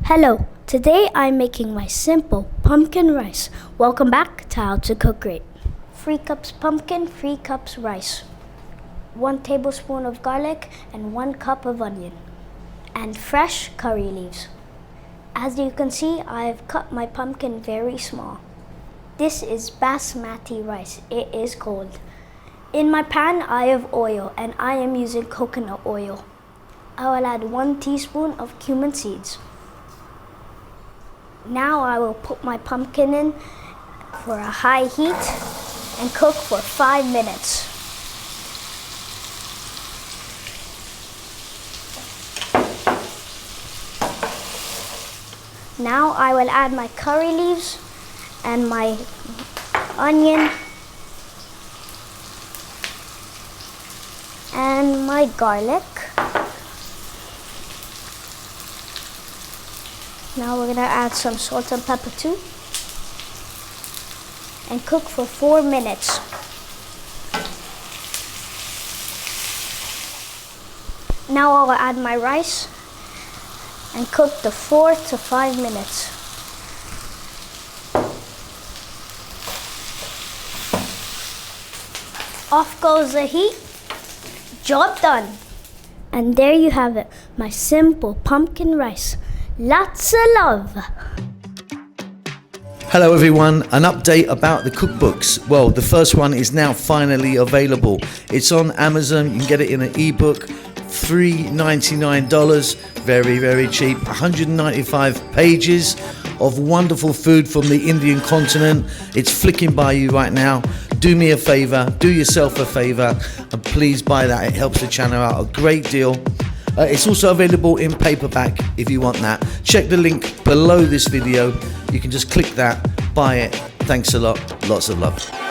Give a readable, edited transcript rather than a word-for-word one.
Hello, today I'm making my simple pumpkin rice. Welcome back to How to Cook Great. 3 cups pumpkin, 3 cups rice, 1 tablespoon of garlic and 1 cup of onion, and fresh curry leaves. As you can see, I have cut my pumpkin very small. This is basmati rice. It is cold. In my pan, I have oil and I am using coconut oil. I will add 1 teaspoon of cumin seeds. Now I will put my pumpkin in for a high heat and cook for 5 minutes. Now I will add my curry leaves and my onion and my garlic. Now we're gonna add some salt and pepper too and cook for 4 minutes. Now I'll add my rice and cook the 4 to 5 minutes. Off goes the heat. Job done. And there you have it, my simple pumpkin rice. Lots of love. Hello everyone, an update about the cookbooks. Well, the first one is now finally available. It's on Amazon. You can get it in an ebook, $3.99, very, very cheap. 195 pages of wonderful food from the Indian continent. It's flicking by you right now. Do me a favor, do yourself a favor, and please buy that. It helps the channel out a great deal. It's also available in paperback if you want that. Check the link below this video. You can just click that, buy it. Thanks a lot. Lots of love.